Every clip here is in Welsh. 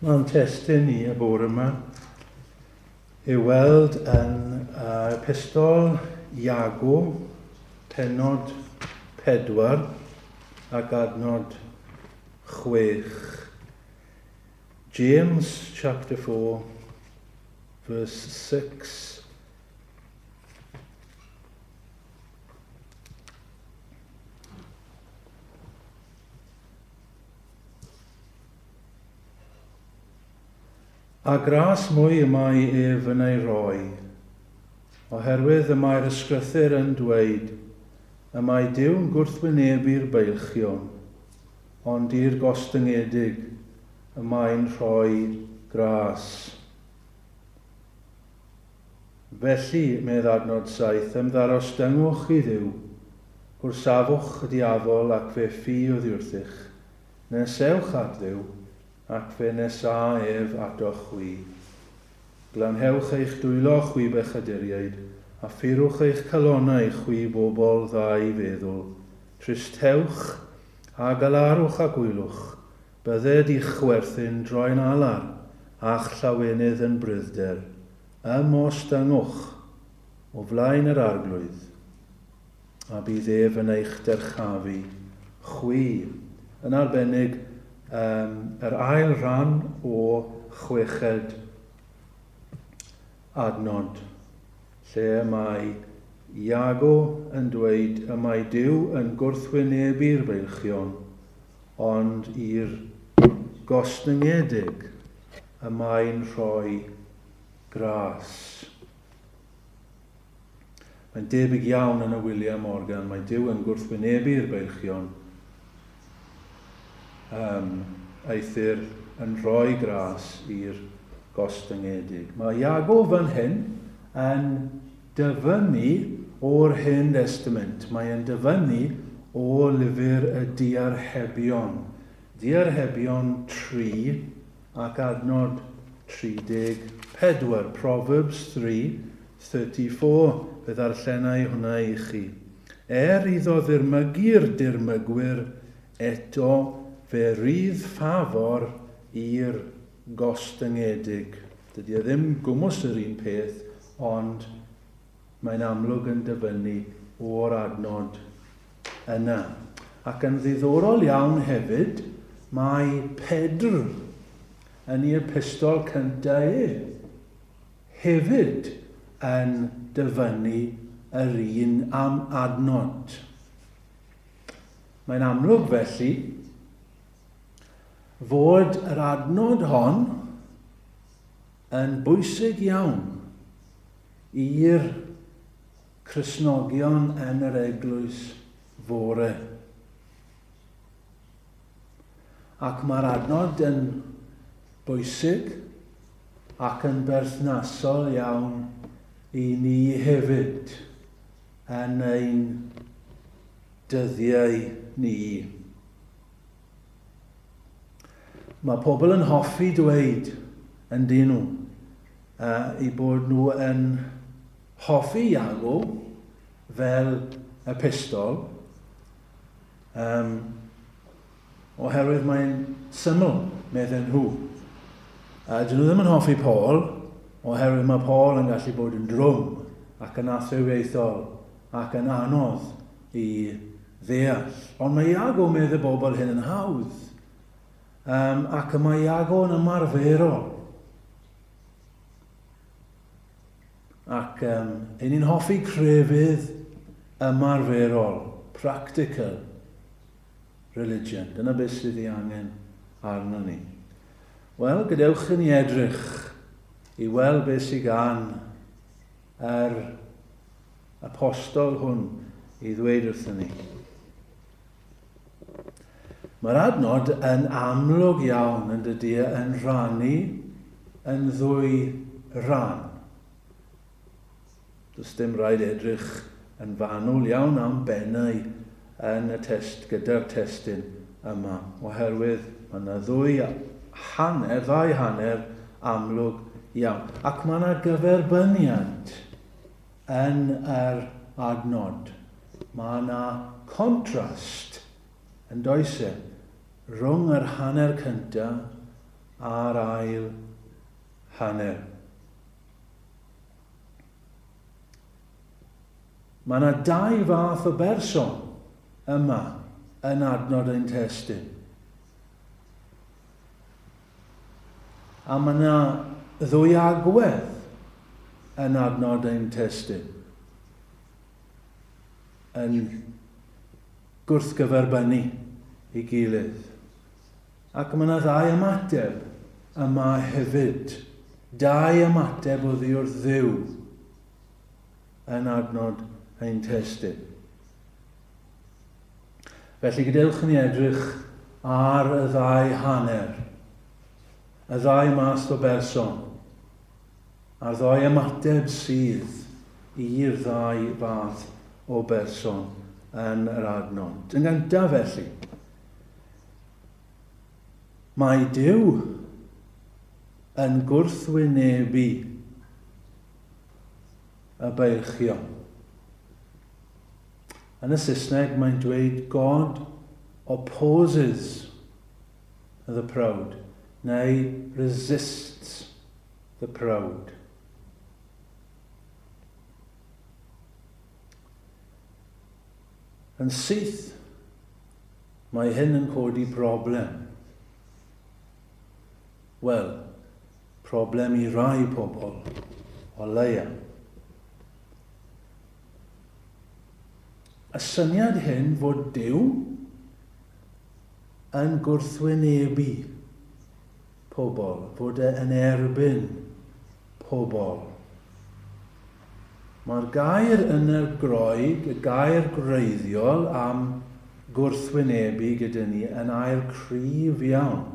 Mae'n testyn ni y bore yma i weld yn epistol Iago, pennod 4 ac adnod 6. James chapter 4, verse 6. A gras mwy y mae ef yn ei roi, oherwydd y mae'r ysgrythyr yn dweud, y mae Duw'n gwrthwynebu'r beilchion, ond i'r gostyngedig y mae'n rhoi gras. Felly, medd adnod 7, ymddarostyngwch i Dduw, gwrsafwch y diafol ac fe ffi oddi wrthych, nesewch at Dduw, ac fe nesa ef atoch chwi. Glanhewch eich dwylo chwi bechaduriaid, a ffurwch eich calonau chwi bobl dda i feddwl. Tristewch a galarwch a gwylwch, bydded i'ch chwerthin droi'n alar, a'ch llawenydd yn bryddder. Ymostangwch o flaen yr arglwydd, a bydd ef yn eich derchafu. Chwi, yn arbennig yr ail ran o 6 adnod, lle mae Iago yn dweud y mae Duw yn gwrthwynebu'r beilchion, ond i'r gostyngedig y mae'n rhoi gras. Mae'n debyg iawn yn y William Morgan, mae Duw yn gwrthwynebu'r beilchion, eithir yn rhoi gras i'r gostyngedig. Mae Iago fan hyn yn dyfynnu o'r Hen Testament. Mae yn dyfynnu o lyfr y Diarhebion. Diarhebion 3 ac adnod 34. Proverbs 3:34. Fe ddarllenau hwnna i chi. Iddo ddirmygu'r dirmygwyr, eto fe rydd ffafor i'r gostyngedig. Dydy e ddim gwmws yr un peth, ond mae'n amlwg yn dyfynnu o'r adnod yna. Ac yn ddiddorol iawn hefyd, mae Pedr yn ei epistol cyntaf hefyd yn dyfynnu yr un am adnod. Mae'n amlwg felly fod yr adnod hon yn bwysig iawn i'r Cristnogion yn yr eglwys fore. Ac mae'r adnod yn bwysig ac yn berthnasol iawn i ni hefyd yn ein dyddiau ni. Mae pobl yn hoffi dweud yn dyn nhw i bod nhw yn hoffi Iago fel epistol oherwydd mae'n syml, medden nhw. Dyn nhw ddim yn hoffi Paul oherwydd mae Paul yn gallu bod yn drwm ac yn athywiaethol ac yn anodd i ddeall. Ond mae Iago meddwl bobl hyn yn hawdd. Ac mae Iago yn ymarferol. Ac ni'n hoffi crefydd ymarferol, practical religion. Dyna beth sydd ei angen arno ni. Wel, gadewch i ni edrych i weld beth sydd gan yr apostol hwn i ddweud wrthyn ni. Mae'r adnod yn amlwg iawn yn dydy yn rhannu yn ddwy ran. Does dim rhaid edrych yn fanwl iawn am bennau yn y gyda'r testun yma, oherwydd mae yna ddau hanner amlwg iawn. Ac mae yna gyferbyniad yn yr adnod. Mae yna contrast yn does rhwng yr hanner cyntaf a'r ail hanner. Mae yna dau fath o berson yma yn adnod ein testun. A mae yna ddwy agwedd yn adnod ein testun. Yn gwrthgyferbynnu i gilydd. Ac mae yna ddau ymateb yma hefyd. Dau ymateb o ddi wrth Dduw yn adnod ein testun. Felly gadewch ni edrych ar y ddau hanner, y ddau math o berson, a'r ddau ymateb sydd i'r ddau fath o berson yn yr adnod. Yn gyntaf felly, mae Duw yn gwrthwynebu y beirchion. Yn y Saesneg mae'n dweud God opposes the proud, neu resists the proud. Yn syth, mae hyn yn codi broblem. Wel, problem i rai pobl, o leia. Y syniad hyn fod Duw yn gwrthwynebu pobl, fod yn erbyn pobl. Mae'r gair yn y Groeg, y gair gwreiddiol am gwrthwynebu gyda ni yn air cryf iawn.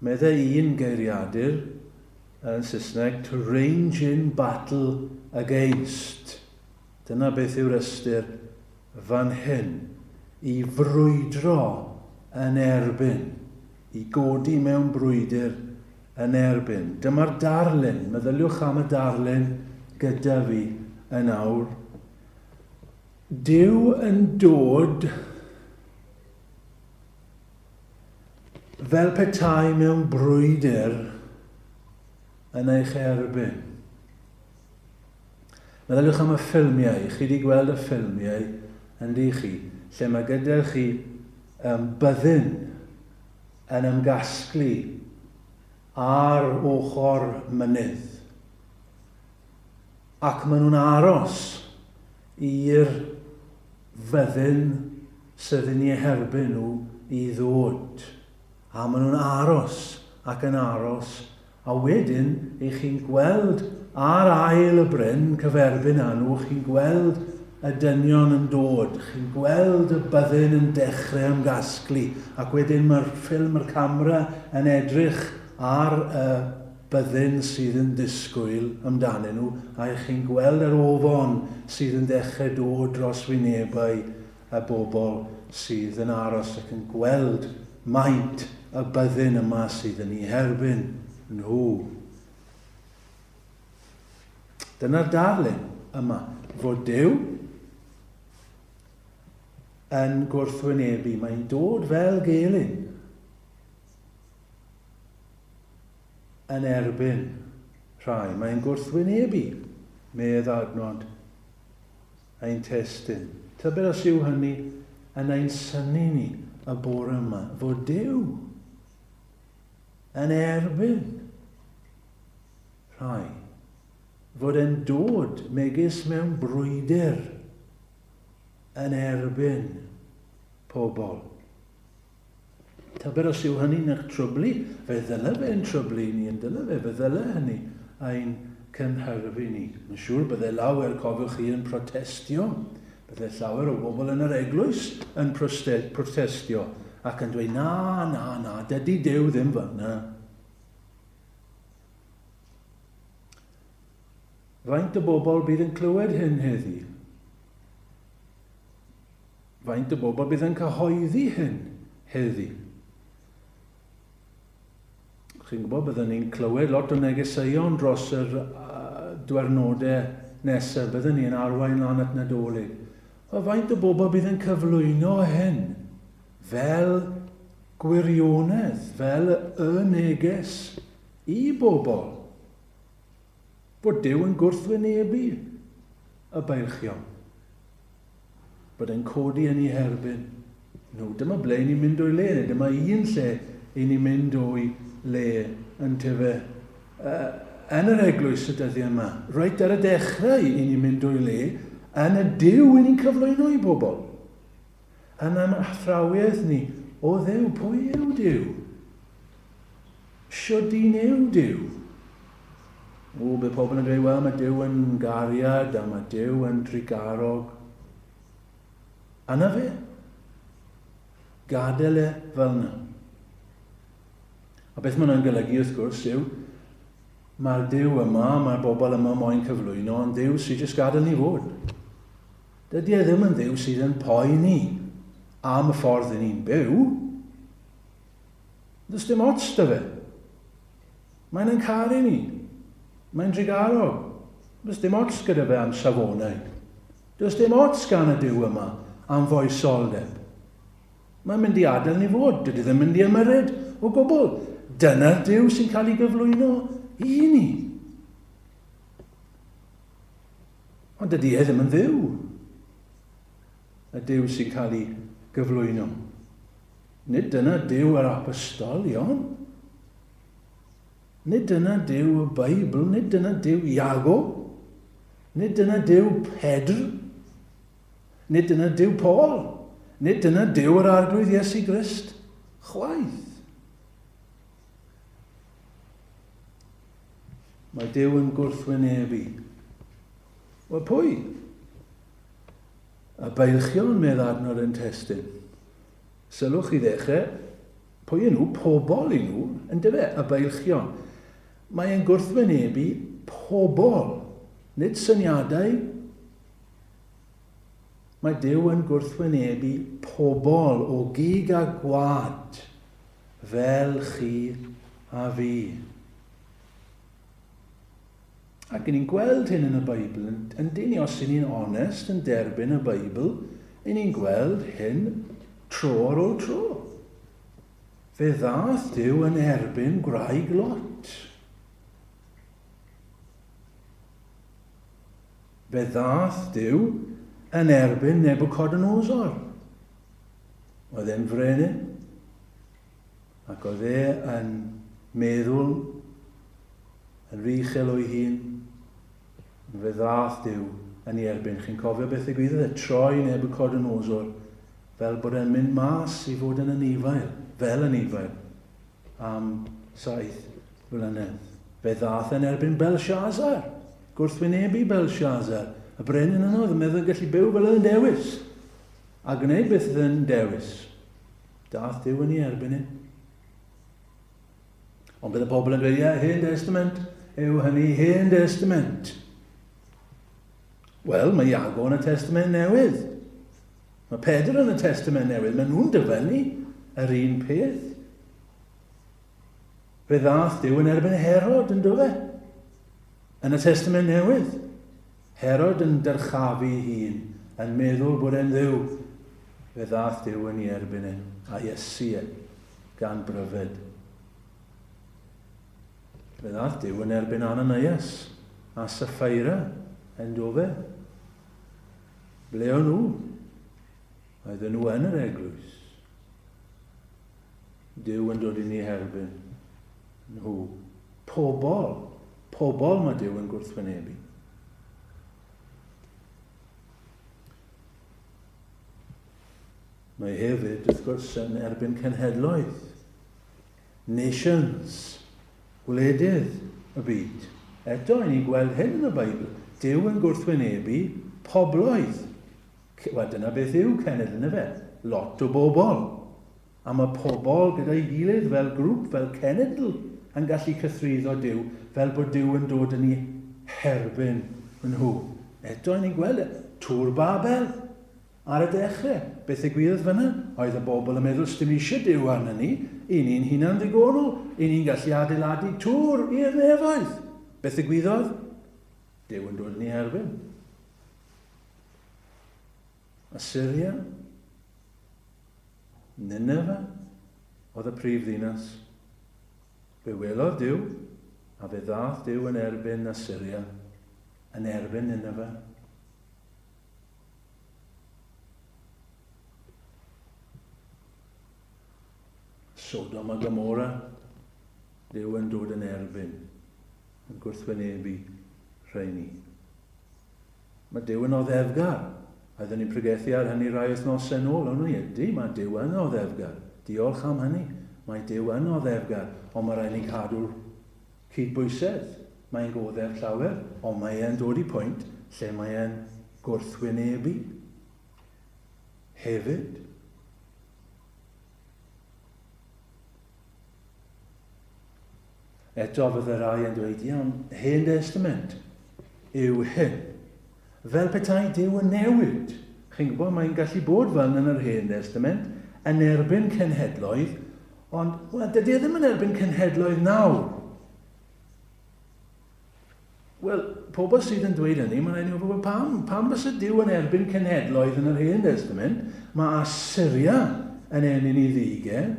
Meddai un geiriadur yn Saesneg, to range in battle against. Dyna beth yw'r ystyr fan hyn. I frwydro yn erbyn. I godi mewn brwydr yn erbyn. Dyma'r darlun. Meddyliwch am y darlun gyda fi yn awr. Duw yn dod fel petai mewn brwydr yn eich erbyn. Meddyliwch am y ffilmiau. Chi wedi gweld y ffilmiau yn di chi, lle mae gyda chi byddin yn ymgasglu ar ochr mynydd. Ac maen nhw'n aros i'r fyddin sydd yn ei herbyn nhw i ddod. A maen nhw'n aros ac yn aros. A wedyn, eich chi'n gweld ar ail y bryn cyferbyn â nhw, chi'n gweld y dynion yn dod. Chi'n gweld y byddin yn dechrau ymgasglu. Ac wedyn mae'r ffilm, yr camera yn edrych ar y byddin sydd yn disgwyl amdanyn nhw. A chi'n gweld yr ofon sydd yn dechrau dod dros wynebau y bobl sydd yn aros ac yn gweld maint y byddin yma sydd yn ei herbyn nhw. Dyna'r darlun yma, fod Duw yn gwrthwynebu. Mae'n dod fel gelyn yn erbyn rhai. Mae'n gwrthwynebu, medd adnod ein testun. Tybed os yw hynny yn ein syni ni y bore yma, fod Duw yn erbyn rhai. Fod e'n dod megis mewn brwydr yn erbyn pobl. Tybed os yw hynny'n eich trwblu, fe ddyle fe'n trwblu ni yn dyle fe, fe ddyle hynny ein cynhyrfu ni. Mae'n siŵr bydde lawer, cofiwch chi, yn protestio. Bydde llawer o bobl yn yr eglwys yn protestio ac yn dweud, na, dydy Duw ddim fyna. Faint o bobl bydd yn clywed hyn heddi? Faint o bobl bydd yn cyhoeddi hyn heddi? Chi'n gwybod, byddwn ni'n clywed lot o negeseuon dros yr dwernodau nesaf, byddwn ni'n arwain lan at Nadolig. O faint o bobl bydd yn cyflwyno hyn fel gwirionedd fel y neges i bobl bod Duw yn gwrthwynebu y beilchion, bod e'n codi yn ei herbyn nhw. Dyma ble ni'n mynd o'i le, dyma un lle i ni'n mynd o'i le yn tyfu yn yr eglwys y dyddiau yma. Reit ar y dechrau i ni'n mynd o'i le yn y Duw i ni'n cyflwyno i bobl. Yn am athrawiaeth ni, o Dduw, pwy yw Duw? Siwdin yw Duw? Bydd pobl yn dweud, wel, mae Duw yn gariad a mae Duw yn drigarog. Yna fe. Gadael e fel yna. A beth mae hwnna'n golygu wrth gwrs yw, mae'r Duw yma, mae'r bobl yma moyn cyflwyno, ond Duw sydd jyst gadael ni fod. Dydy e ddim yn Duw sydd yn poeni am y ffordd ni'n byw. Does dim ots dy fe. Mae'n caru ni. Mae'n drigarog. Does dim ots gyda fe am safonau. Does dim ots gan y Duw yma am foesoldeb. Mae'n mynd i adael ni fod. Dydy ddim mynd i ymyrryd o gwbl. Dyna'r Duw sy'n cael ei gyflwyno i ni. Ond dydy e ddim yn Dduw. Y Duw sy'n cael ei gyflwyno. Nid dyna Duw yr apostolion. Nid dyna Duw y Beibl. Nid dyna Duw Iago. Nid dyna Duw Pedr. Nid dyna Duw Paul. Nid dyna Duw yr arglwydd Iesu Grist. Chwaith. Mae Duw yn gwrthwynebu. Wel pwy? Y beilchion, medd adnod yn testyn. Sylwch i ddechrau, pwy yn nhw? Pobol i nhw, yn dyfe, y beilchion. Mae e'n gwrthwynebu pobol, nid syniadau. Mae Duw yn gwrthwynebu pobol o gig a gwad fel chi a fi. Ac ni'n gweld hyn yn y Beibl, yn dyn os y'n ni'n onest yn derbyn y Beibl, ni'n gweld hyn tro ar ôl tro. Fe ddaeth Duw yn erbyn gwraig Lot. Fe ddaeth Duw yn erbyn Nebuchadnezzar. Oedd e'n frenin, ac oedd e yn meddwl yn richel o'i hun. Fe ddaeth Duw yn ei erbyn. Chi'n cofio beth y gwyddoedd e troi Nebuchadnezzar fel bod e'n mynd mas i fod yn anifail, fel anifail, am 7 blynedd. Fe ddaeth yn erbyn Belshazzar, gwrthwynebu Belshazzar. Y brenin yno oedd yn meddwl gallu byw fel yn dewis, a gwneud beth yn dewis. Daeth Duw yn ei erbyn hyn. Ond bydd y pobl yn dweud, Hen Testament yw hynny Hen Testament. Wel, mae Iago yn y Testament Newydd. Mae Pedr yn y Testament Newydd. Mae nhw'n dyfynnu yr un peth. Fe ddaeth Duw yn erbyn Herod yn dyfe. Yn y Testament Newydd. Herod yn dyrchafu hun, yn meddwl bod e'n Dduw. Fe ddaeth Duw yn ei erbyn hyn, a Iesu gan bryfed. Fe ddaeth Duw yn erbyn Ananias a Sapphira yn dofe. Ble o'n nhw? Oedden nhw yn yr eglwys. Duw yn dod i'n ei herbyn nhw. Pobol mae Duw yn gwrthwynebu. Mae hefyd, wrth gwrs, yn erbyn cenhedloedd. Nations, gwledydd y byd. Eto, ni'n gweld hyn yn y Beibl. Duw yn gwrthwynebu pobloedd. Wel, dyna beth yw cenedl yn y fe. Lot o bobl. A mae pobl gyda'i gilydd fel grŵp, fel cenedl, yn gallu cythryddo Duw, fel bod Duw yn dod yn ei herbyn nhw. Eto, ni'n gweld Tŵr Babel. Ar y dechrau, beth gwyddoedd fyna? Oedd y bobl yn meddwl, sdim eisiau Duw arna ni, ni'n hunan ddigonol, ni'n gallu adeiladu tŵr i'r nefoedd. Beth gwyddoedd? Duw yn dod yn ei herbyn. Assyria, Nineveh, oedd y prif ddinas. Fe welodd Dyw, a fe ddath Dyw yn erbyn Assyria, yn erbyn Nineve. Sodom a Gomorra, Dyw yn dod yn erbyn, yn gwrthwynebu rheini. Mae Dyw yn oddefgar. Aethon ni'n pregethu ar hynny rai wythnosau nôl, ond ni ydy, mae Dyw yn oddefgar. Diolch am hynny. Mae Dyw yn oddefgar, ond mae rhaid ni cadw'r cydbwysedd. Mae'n goddef llawer, ond mae e'n dod i pwynt lle mae e'n gwrthwynebu. Hefyd, eto fydd y rai yn dweud, iawn, Hen Testament yw hyn. Fel petai Dyw yn newid. Chi'n gwybod, mae'n gallu bod fel yn yr Hen Testament, yn erbyn cenhedloedd, ond dydy e ddim yn erbyn cenhedloedd nawr. Wel, pobl sydd yn dweud hynny, mae'n rhaid i ni pam bys y Dyw yn erbyn cenhedloedd yn yr Hen Testament, mae Assyria yn enyn i ddigau,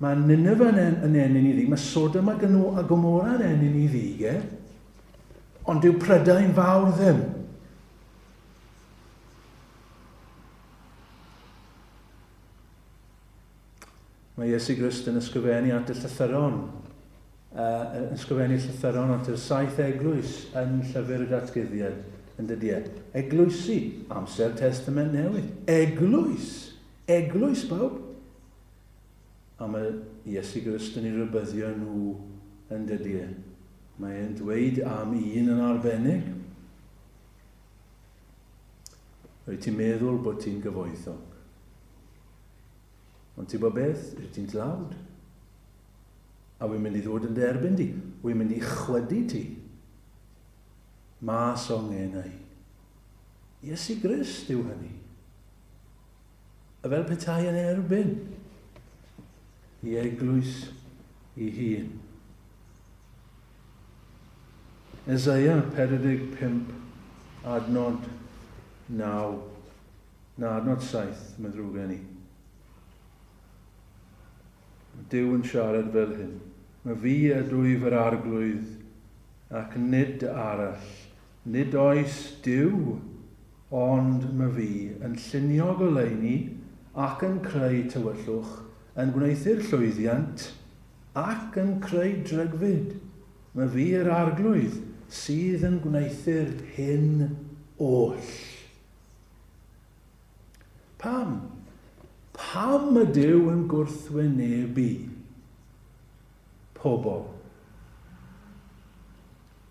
mae Nineve yn enyn i ddigau, mae Sodom a Gomorra yn enyn i ddigau, ond dyw Prydain fawr ddim. Mae Iesu Grist yn ysgrifennu at y llythyron, at y 7 eglwys yn llyfr y datguddiad yn dydy. Eglwysi, amser Testament Newydd. Eglwys bawb. A mae Iesu Grist yn ei rybyddio nhw yn dydy. Mae e'n dweud am un yn arbennig. Rwyt ti'n meddwl bod ti'n gyfoethog. Ond ti'n bod beth? Rwyt ti'n dlawd. A wy'n mynd i ddod yn derbyn di. Wy'n mynd i chwydu ti. Mas o ngenau. Iesu Grist yw hynny. A fel petai yn erbyn i eglwys i hun. Eseia 45 adnod 9 na adnod 7 mae'n ddrwg gen i. Dyw yn siarad fel hyn. Mae fi ydwyf yr arglwydd ac nid arall. Nid oes Dyw, ond mae fi yn llunio goleuni ac yn creu tywyllwch, yn gwneithu'r llwyddiant ac yn creu drygfyd. Mae fi yr arglwydd sydd yn gwneithu'r hyn oll. Pam? Pam mae Dyw yn gwrthwynebu pobl?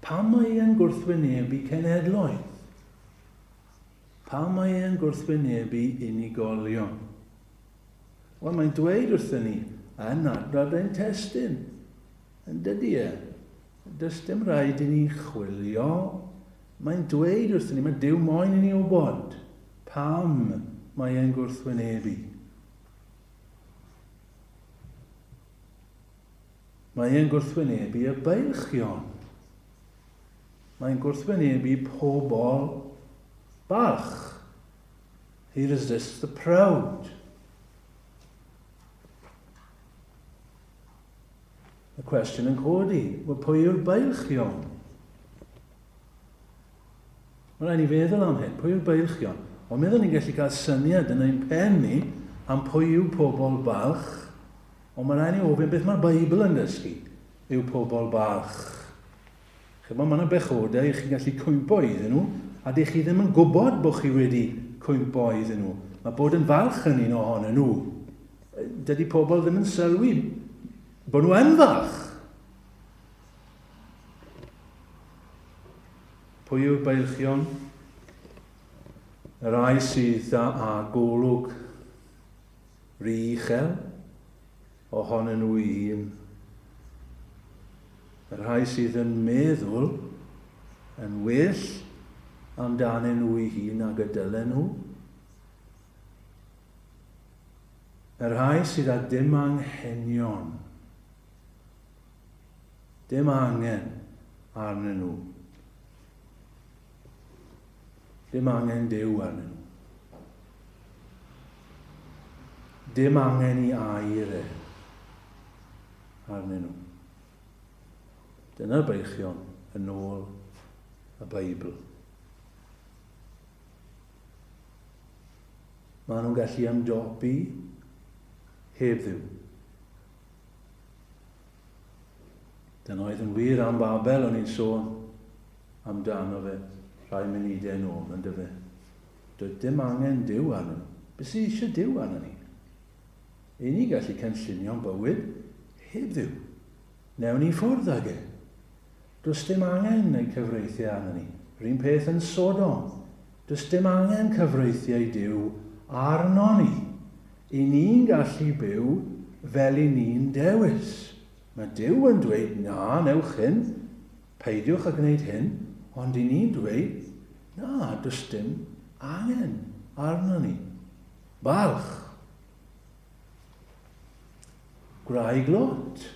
Pam mae e'n gwrthwynebu cenhedloedd? Pam mae e'n gwrthwynebu unigolion? Wel, mae'n dweud wrthyn ni yn adnod ein testun. Yn dydy e. Does dim rhaid i ni chwilio. Mae'n dweud wrthyn ni, mae Dyw moyn i ni wybod pam mae e'n gwrthwynebu. Mae e'n gwrthwynebu y beilchion. Mae'n gwrthwynebu pobl bach. He resists the proud. Y cwestiwn yn codi, wel pwy yw'r beilchion? Mae'n rhaid ni feddwl am hyn, pwy yw'r beilchion? Ond meddwl ni'n gallu cael syniad yn ein pen ni am pwy yw pobl bach. Ond mae'n rhaid ni ofyn beth mae'r Beibl yn dysgu yw pobl bach. Chyba mae yna bechodau i chi gallu cwympo iddyn nhw, a dych chi ddim yn gwybod bod chi wedi cwympo iddyn nhw. Mae bod yn falch yn un ohonyn nhw. Dydy pobl ddim yn sylwi bod nhw yn fach. Pwy yw'r beilchion? Yr rai sydd â golwg rhy uchel ohonyn nhw I hun. Yr rhai sydd yn meddwl yn well amdanyn nhw I hun ag y dylen nhw. Yr rhai sydd â dim anghenion. Dim angen arnyn nhw. Dim angen Dyw arnyn nhw. Dim angen I air e. arnyn nhw. Dyna'r beichion yn ôl y Beibl. Maen nhw'n gallu ymdopi heb Dduw. Dyna oedd yn wir am Babel, o'n i'n sôn amdano fe rhai munudau yn ôl, yn dyfe. Doedd dim angen Duw arno ni. Be sydd eisiau Duw arno ni? I ni gallu cynllunio'n bywyd heb Dduw. Newn ni ffwrdd ag e. Does dim angen ei cyfreithiau arno ni. Rwy'n peth yn Sodom. Does dim angen cyfreithiau Duw arno ni. I ni'n gallu byw fel i ni'n dewis. Mae Duw yn dweud, na, newch hyn, peidiwch a gwneud hyn, ond i ni'n dweud, na, does dim angen arno ni. Balch. Gwraig Lot.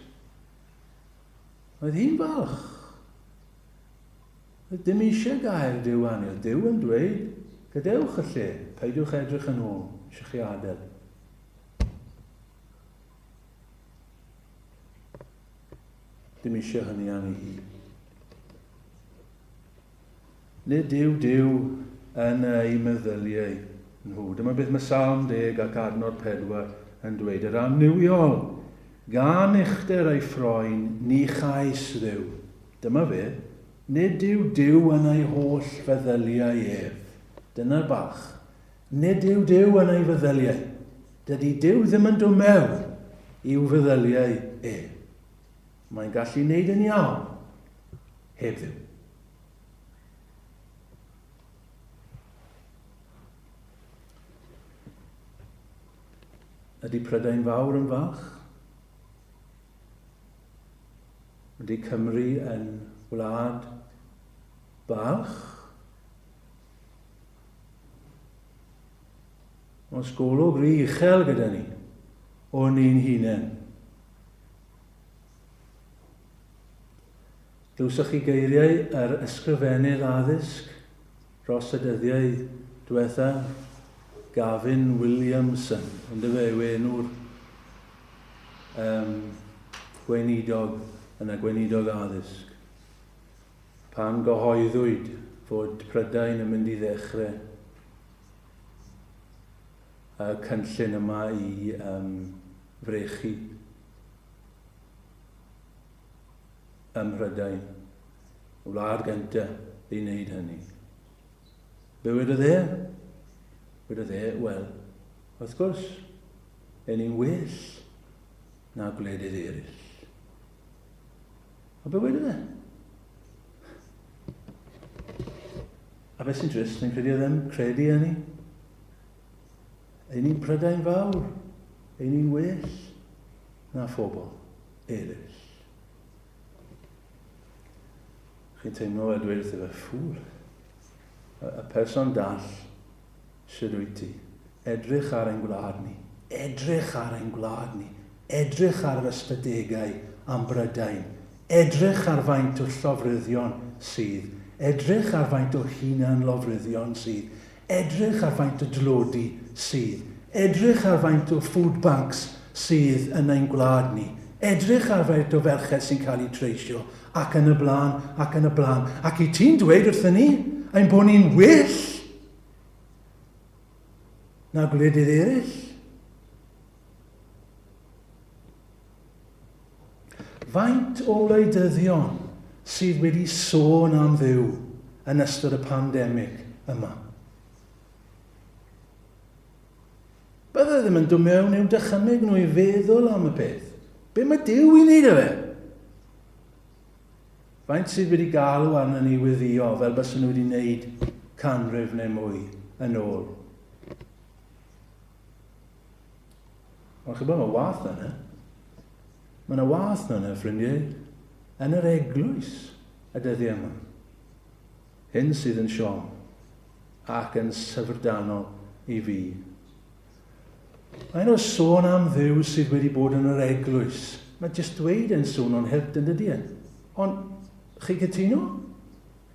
Oedd hi'n balch. Oedd dim eisiau gael Duw arni. Oedd Duw yn dweud, gadewch y lle, peidiwch edrych yn ôl, eisiau chi adael. Dim eisiau hynny am ei hun. Nid Duw yn ei meddyliau nhw. Dyma beth mae Psalm 10 ac adnod 4 yn dweud. Yr amniwiol, gan uchder ei ffroen, ni chais Dduw. Dyma fe, nid Duw yn ei holl feddyliau ef. Dyna'r bach. Nid Duw yn ei feddyliau. Dydy Duw ddim yn dod mewn i'w feddyliau ef. Mae'n gallu wneud yn iawn heb Dduw. Ydy Prydain Fawr yn fach? Ydy Cymru yn wlad bach? Oes golwg rhy uchel gyda ni o ni'n hunain. Glywsoch chi geiriau yr ysgrifennydd addysg dros y dyddiau diwetha, Gavin Williamson, ond fe yw enw'r gweinidog yn y gweinidog addysg. Pan gyhoeddwyd fod Prydain yn mynd i ddechrau y cynllun yma i frechu ym Mhrydain, wlad gyntaf i wneud hynny. Be wedodd e? Wedodd e, wel, wrth gwrs, yn ni'n well na gwledydd eraill. A be wedodd e? A beth sy'n drist, ni'n credu o ddim credu hynny? Ein ni'n Prydain Fawr, ein ni'n well na phobl eraill. Chi'n teimlo a dweud wrtho fe, ffŵl. Y person dall sydd wyt ti. Edrych ar ein gwlad ni. Edrych ar ein gwlad ni. Edrych ar yr ystadegau am Brydain. Edrych ar faint o llofruddion sydd. Edrych ar faint o hunan lofruddion sydd. Edrych ar faint o dlodi sydd. Edrych ar faint o food banks sydd yn ein gwlad ni. Edrych ar faint o ferched sy'n cael ei treisio. Ac yn y blaen, ac yn y blaen. Ac i ti'n dweud wrthyn ni, ein bod ni'n well na gwledydd eraill. Faint o wleidyddion sydd wedi sôn am Dduw yn ystod y pandemig yma? Bydde ddim yn dod mewn i'w dychymyg nhw i feddwl am y peth. Be mae Duw i wneud o fe? Faint sydd wedi galw arno ni weddio fel bys nhw wedi wneud canrif neu mwy yn ôl. Ond chyba mae wath yna. Mae yna wath yna, ffrindiau, yn yr eglwys y dyddiau yma. Hyn sydd yn siom ac yn syfrdanol i fi. Mae'n o sôn am Dduw sydd wedi bod yn yr eglwys. Mae jyst dweud yn sôn o'n help yn dydi. Ond chi gytuno?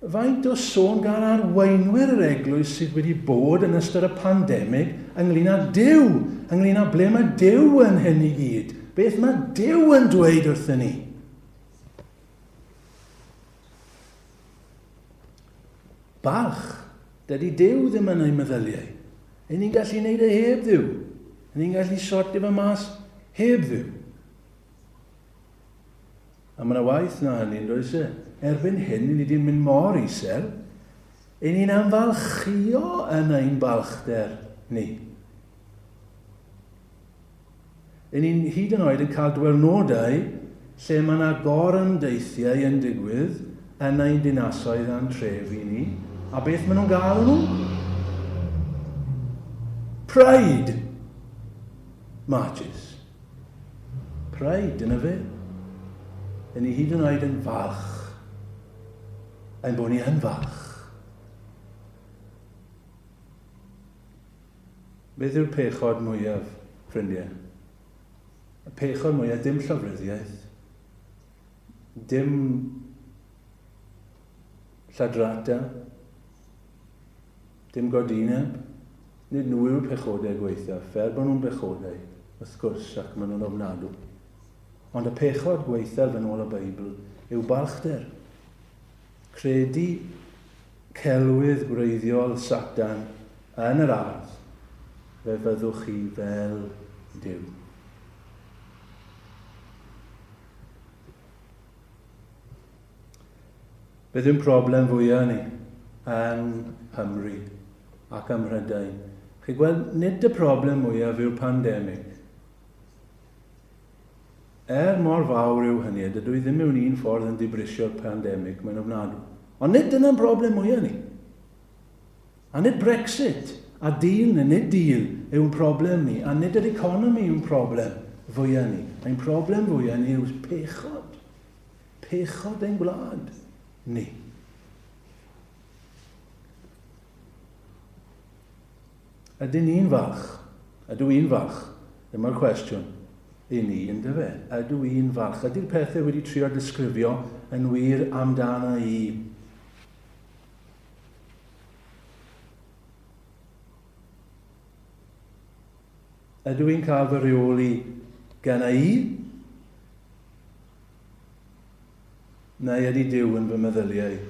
Faint o sôn gan arweinwyr yr eglwys sydd wedi bod yn ystod y pandemig ynglyn â Duw, ynglyn â ble mae Duw yn hyn i gyd. Beth mae Duw yn dweud wrthyn ni? Balch. Dydy Duw ddim yn ei meddyliau. Y ni'n gallu gwneud e heb Dduw. Y ni'n gallu sortio fe mas heb Dduw. A mae yna waith na hynny'n does e. Erbyn hyn, ni wedi mynd mor isel, y ni'n anfalchio yn ein balchder ni. Y ni'n hyd yn oed yn cael diwrnodau lle mae yna gorymdeithiau yn digwydd yn ein dinasoedd a'n trefi ni. A beth maen nhw'n gael nhw? Pride marches. Pride, dyna fe. Y ni hyd yn oed yn falch. Ein bod ni yn falch. Beth yw'r pechod mwyaf, ffrindiau? Y pechod mwyaf, dim llofruddiaeth. Dim lladrata. Dim godineb. Nid nhw yw'r pechodau gweithio, fel bod nhw'n pechodau, wrth gwrs, ac maen nhw'n ofnadw. Ond y pechod gweithaf yn ôl y Beibl yw balchder. Credu celwydd gwreiddiol Satan yn yr ardd, fe fyddwch chi fel Duw. Beth yw'n problem fwyaf ni yn Nghymru ac ym Mhrydain? Chi gweld, nid y problem mwyaf yw'r pandemig. Mor fawr yw hynny, dydw i ddim mewn un ffordd yn dibrisio'r pandemig, mae'n ofnadw. Ond nid dyna'n problem mwyaf ni. A nid Brexit, a deal neu nid deal yw'n problem ni, a nid yr economi yw'n problem fwyaf ni. Ein problem fwyaf ni yw pechod. Pechod ein gwlad ni. Ydyn ni'n falch? Ydw i'n falch? Dyma'r cwestiwn i ni yn dyfe. Ydw i'n falch? Ydy'r pethau wedi trio disgrifio yn wir amdana i? Ydw i'n cael fy reoli gan i? Neu ydy Duw yn fy meddyliau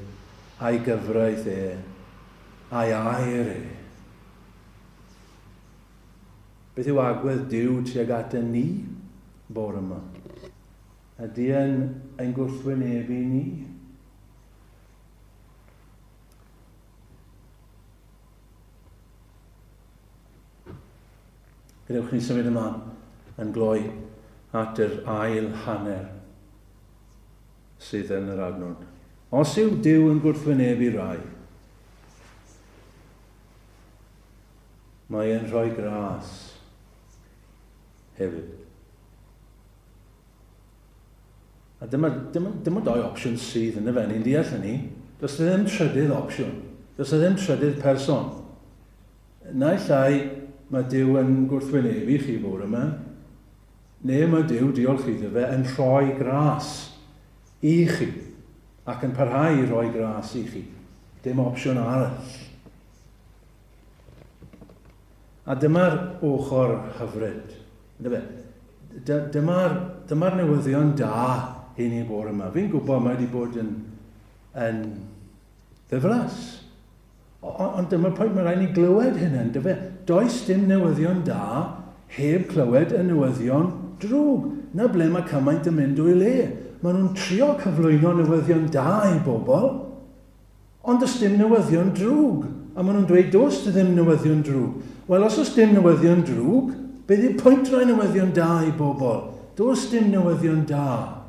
a'i gyfraith a'i air Beth yw agwedd Duw tuag at ni bore yma? Ydy yn gwrthwynebu ni? Gadewch ni symud ymlaen yn gloi at yr ail hanner sydd yn yr adnod. Os yw Duw yn gwrthwynebu rai, mae e'n rhoi gras hefyd. A dyma doi opsiwn sydd yn y fe, ni'n deall hynny. Does ddim trydydd opsiwn. Does ddim trydydd person. Naill ai mae Duw yn gwrthwynebu chi bore yma, neu mae Duw, diolch iddo fe, yn rhoi gras i chi, ac yn parhau i roi gras i chi. Dim opsiwn arall. A dyma'r ochr hyfryd. Dyma'r newyddion da i ni bore yma. Fi'n gwybod mae wedi bod yn ddiflas. Ond dyma'r pwynt mae rhaid ni glywed hynny. Does dim newyddion da heb clywed y newyddion drwg. Na ble mae cymaint yn mynd o'i le. Maen nhw'n trio cyflwyno newyddion da i bobl, ond does dim newyddion drwg. A maen nhw'n dweud, does ddim newyddion drwg. Wel, os oes dim newyddion drwg, beth yw'r pwynt rhoi newyddion da i bobl? Does dim newyddion da.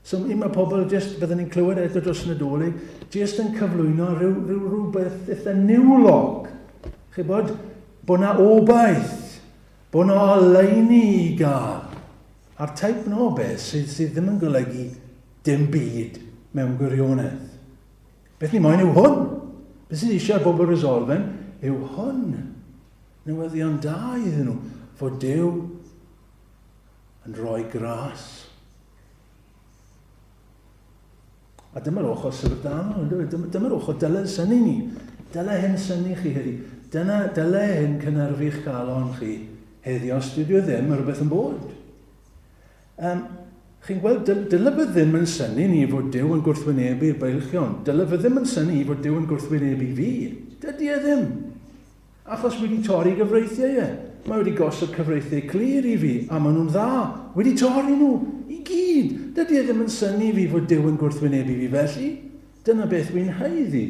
So mae pobl, byddwn ni'n clywed eto dros Nadolig, jyst yn cyflwyno rhywbeth eitha niwlog. Chi bod na obaith, bod na oleuni i gael. A'r taip na o beth sydd ddim yn golygu dim byd mewn gwirionedd. Beth ni moyn yw hwn. Beth sydd eisiau bobl resolfen yw hwn. Newyddion da iddyn nhw. Fod Duw yn rhoi gras. A dyma'r ochr sefydlanol, dyma'r ochr dylai syni ni. Dylai hyn syni chi heddi. Dylai hyn cynyrfu'ch galon chi heddi, os dydw ddim rhywbeth yn bod. Chi'n gweld, dyle fe ddim yn syni ni fod Duw yn gwrthwynebu'r beilchion. Dyle fe ddim yn syni fod Duw yn gwrthwynebu fi. Dydy e ddim. Achos wedi torri gyfreithiau e. Mae wedi gosod cyfreithiau clir i fi, a maen nhw'n dda. Wedi torri nhw i gyd. Dydy e ddim yn syni fi fod Duw yn gwrthwynebu fi felly. Dyna beth wy'n haeddu.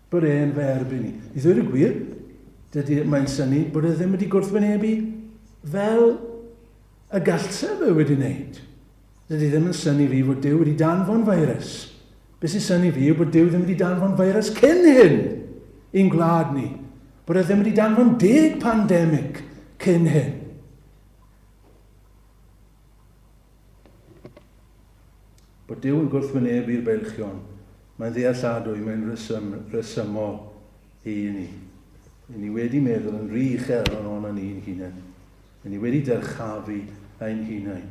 Bod e'n ferbyn ni. I ddweud y gwir, mae'n syni bod e ddim wedi gwrthwynebu fel y gallse fe wedi wneud. Dydy ddim yn syni fi fod Duw wedi danfon virus. Be sy'n syni fi yw bod Duw ddim wedi danfon virus cyn hyn i'n gwlad ni. Bod e ddim wedi danfon 10 pandemig cyn hyn. Bod Duw yn gwrthwynebu'r beilchion. Mae'n ddealladwy, mae'n resymol i ni. I ni wedi meddwl yn rhy uchel o'n ni'n hunain. I ni wedi dyrchafu ein hunain.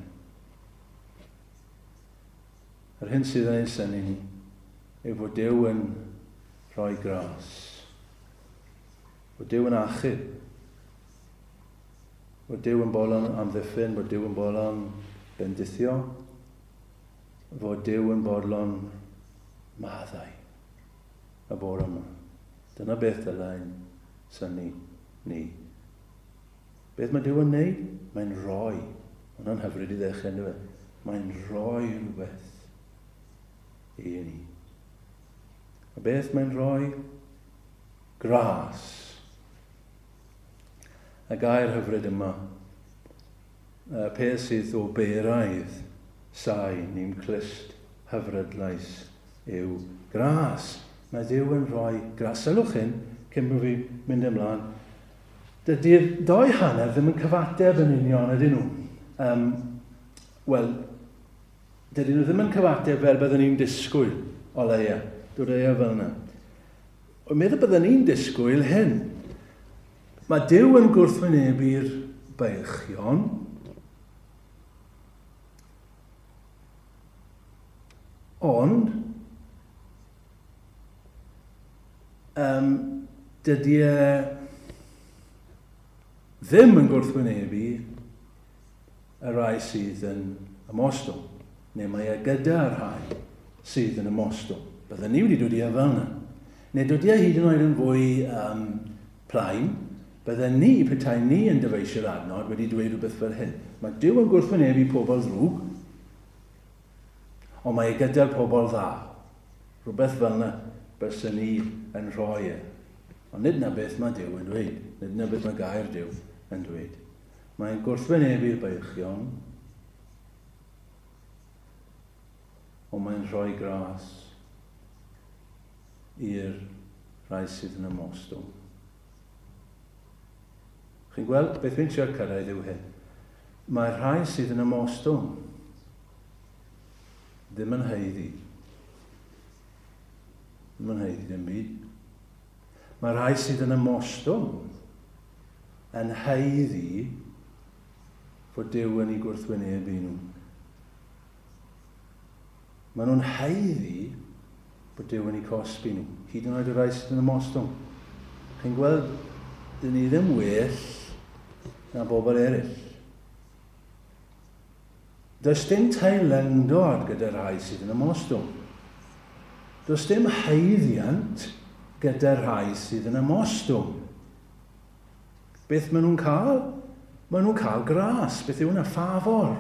Yr hyn sydd yn ein syni ni yw bod Duw yn rhoi gras. Bod Duw yn achub. Bod Duw yn bolon amddiffyn, bod Duw yn bolon bendithio. Bod Duw yn bolon maddau y bore yma. Dyna beth dylai'n syni ni. Beth mae Duw yn neud? Mae'n rhoi. Hwna'n hyfryd i ddechrau, ynddo fe? Mae'n rhoi rhywbeth i ni. A beth mae'n rhoi? Gras. Y gair hyfryd yma, peth sydd o beraidd sain ni'n clust hyfrydlais yw gras. Mae Duw yn rhoi gras. Sylwch hyn, cyn bod fi mynd ymlaen, dydy'r doi hanner ddim yn cyfateb yn union, ydyn nhw. Wel, dydyn nhw ddim yn cyfateb fel byddwn ni'n disgwyl o leia. Dod eia fel yna. Ond meddwl byddwn ni'n disgwyl hyn. Mae Duw yn gwrthwynebu'r beilchion. Ond, dydy e ddim yn gwrthwynebu y rai sydd yn ymostwng. Neu mae e gyda'r rhai sydd yn ymostwng. Byddwn ni wedi dod i fel yna. Neu dod i hyd yn oed yn fwy plaen, byddwn ni, petai ni yn dyfeisio'r adnod, wedi dweud rhywbeth fel hyn. Mae Duw yn gwrthwynebu pobl ddrwg, ond mae e gyda'r pobl dda. Rhywbeth fel yna bysyn ni yn rhoi e. Ond nid na beth mae Duw yn dweud. Nid na beth mae gair Duw yn dweud. Mae'n gwrthwynebu'r beilchion, ond mae'n rhoi gras i'r rhai sydd yn ymostwng. Chi'n gweld beth fi'n trio cyrraedd yw hyn. Mae'r rhai sydd yn ymostwng ddim yn haeddu. Ddim yn haeddu ddim byd. Mae'r rhai sydd yn ymostwng yn haeddu fod Duw yn ei gwrthwynebu nhw. Maen nhw'n haeddu bod Duw yn ei cosbi nhw. Hyd yn oed y rai sydd yn ymostwng. Chi'n gweld, dyn ni ddim well na bobl eraill. Does dim teilyngdod gyda'r rhai sydd yn ymostwng. Does dim haeddiant gyda'r rhai sydd yn ymostwng. Beth maen nhw'n cael? Maen nhw'n cael gras. Beth yw hwnna? Ffafor.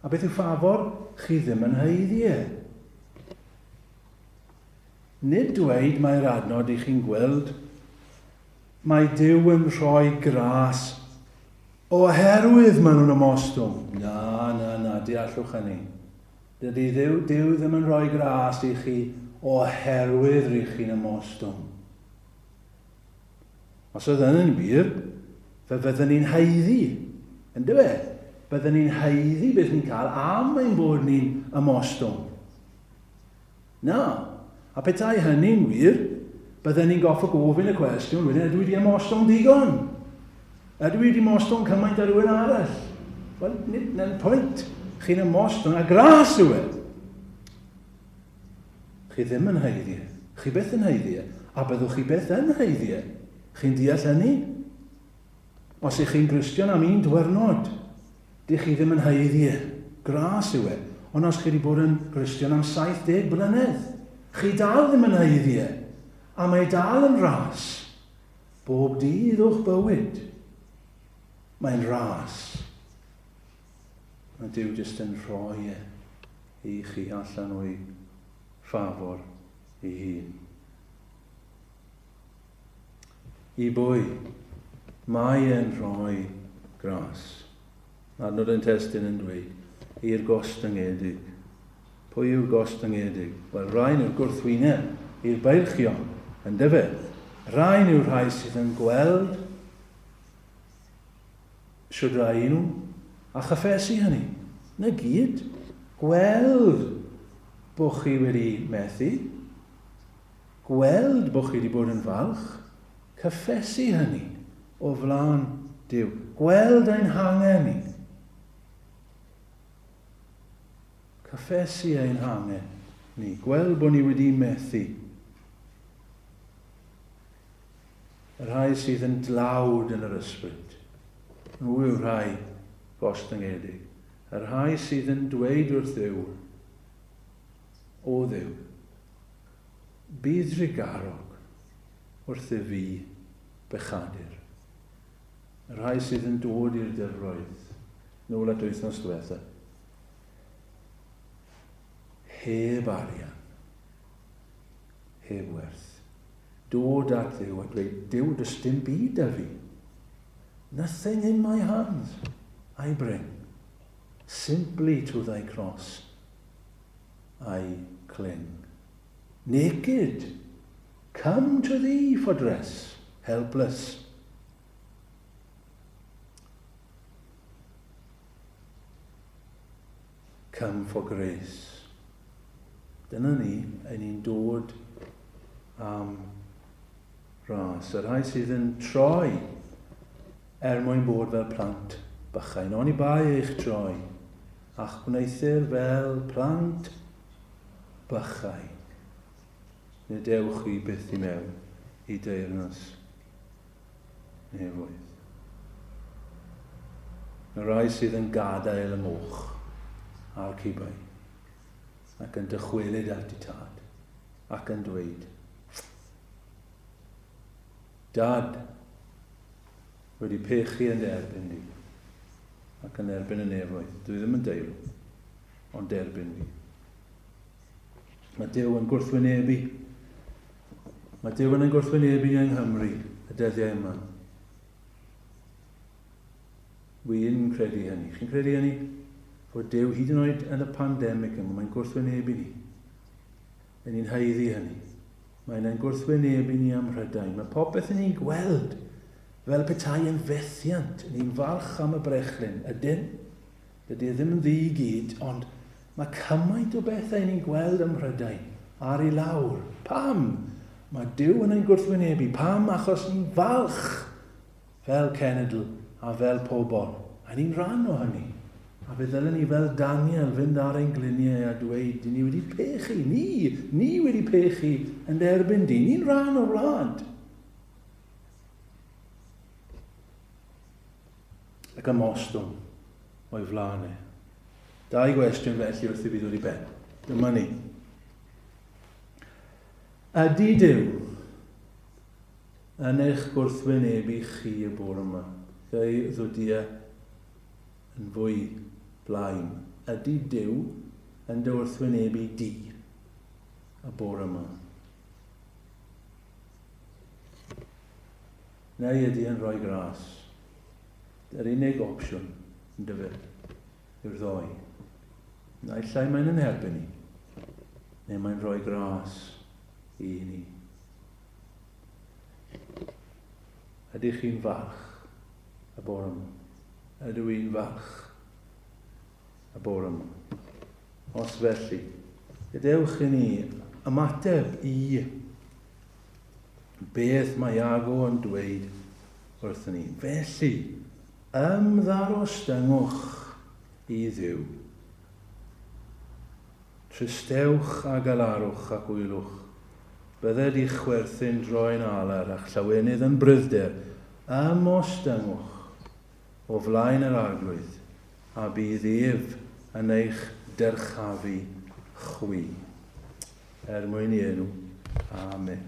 A beth yw ffafor? Chi ddim yn haeddu e. Nid dweud mae'r adnod i chi'n gweld, mae Duw yn rhoi gras oherwydd maen nhw'n ymostwng. Na, deallwch hynny. Dydy Duw ddim yn rhoi gras i chi oherwydd rydych chi'n ymostwng. Os oedd yn wir, fe fyddwn ni'n haeddu. Ynddo fe? Byddwn ni'n haeddu beth ni'n cael am ein bod ni'n ymostwng. Na. A petai hynny'n wir, byddwn ni'n goffo gofyn y cwestiwn wedyn, ydw i wedi ymostwng digon? Ydw i wedi ymostwng cymaint ar rhywun arall? Wel, nid na'n pwynt. Chi'n ymostwng a gras yw e. Chi ddim yn haeddu e. Chi beth yn haeddu e. A byddwch chi beth yn haeddu e. Chi'n deall hynny? Os ych chi'n Gristion am un dwyrnod, di chi ddim yn haeddu e. gras yw e. Ond os chi wedi bod yn Gristion am 70 blynedd, chi dal ddim yn haeddi e. A mae dal yn ras. Bob dydd o'ch bywyd. Mae'n ras. Mae Duw jyst yn rhoi e i chi allan o'i ffafor ei hun. I bwy, mae e'n rhoi gras. Adnod yn testyn yn dweud, i'r gostyngedig. Pwy yw'r gostyngedig? Wel, rhain yw'r gwrthwyneb i'r beirchion, yn dyfe. Rhain yw'r rhai sydd yn gweld siwdrai nhw a chyffesu hynny. Na gyd. Gweld bod chi wedi methu. Gweld bod chi wedi bod yn falch. Cyffesu hynny o flaen Duw. Gweld ein hangen ni. Cyffesu ein hangen ni. Gweld bod ni wedi methu. Y rhai sydd yn dlawd yn yr ysbryd. Nhw yw'r rhai gostyngedig. Y rhai sydd yn dweud wrth Dduw, o Dduw, bydd rigarog wrth i fi bechadur. Y rhai sydd yn dod i'r dyfroedd, nôl at wythnos diwetha, heb arian, heb werth. Dod at Dduw a dweud, Duw, does dim byd â fi. Nothing in my hands I bring. Simply to thy cross I cling. Naked, come to thee for dress, helpless. Come for grace. Dyna ni, ein ni'n dod am ras. Yr rhai sydd yn troi mwyn bod fel plant bychain. Oni bai eich troi, ach gwneithir fel plant bychain. Neu dewch chi byth i mewn i deyrnas nefoedd. Y rhai sydd yn gadael y moch a'r cibai ac yn dychwelyd at eu tad ac yn dweud, Dad wedi pechu yn derbyn ni ac yn erbyn y nefoedd. Dwi ddim yn deilw, ond derbyn fi. Mae Duw yn gwrthwynebu. Mae Duw yn gwrthwynebu yng Nghymru y dyddiau yma. Wy'n credu hynny. Chi'n credu hynny? Fod Duw hyd yn oed yn y pandemig yma, mae'n gwrthwynebu ni. Yn ni'n haeddu hynny. Mae'n gwrthwynebu ni am Mhrydain. Mae popeth yn ni'n gweld fel petai yn fethiant. Ni'n falch am y brechlyn. Ydyn? Dydy ddim yn ddi i gyd, ond mae cymaint o bethau ni'n gweld ym Mhrydain ar ei lawr. Pam? Mae Duw yn ein gwrthwynebu. Pam? Achos ni'n falch fel cenedl a fel pobl. A ni'n rhan o hynny. A fe ddylen ni fel Daniel fynd ar ein gliniau a dweud, ni wedi pechu, ni wedi pechu yn derbyn di. Ni'n rhan o wlad. Ac ymostwm o'i flanau. 2 gwestiwn felly wrth i fi ddod i ben. Dyma ni. Ydy Duw yn eich gwrthwynebu chi y bore yma? Gei ddod yn fwy blaen. Ydy Duw yn dy wrthwynebu di y bore yma? Neu ydy yn rhoi gras? Yr unig opsiwn yn dyfod yw'r ddoi. Naill ai mae'n yn erbyn ni, neu mae'n rhoi gras i ni. Ydych chi'n falch y bore yma? Ydw i'n falch y bore yma? Os felly, gadewch i ni ymateb i beth mae Iago yn dweud wrthyn ni. Felly, ymddarostyngwch i Dduw. Tristewch a galarwch ac wylwch. Bydded i'ch chwerthu'n droi'n alar a'ch llawenydd yn bryfder. Ymostengwch o flaen yr arglwydd a bydd ef yn eich dyrchafu chwi. Mwyn i enw. Amen.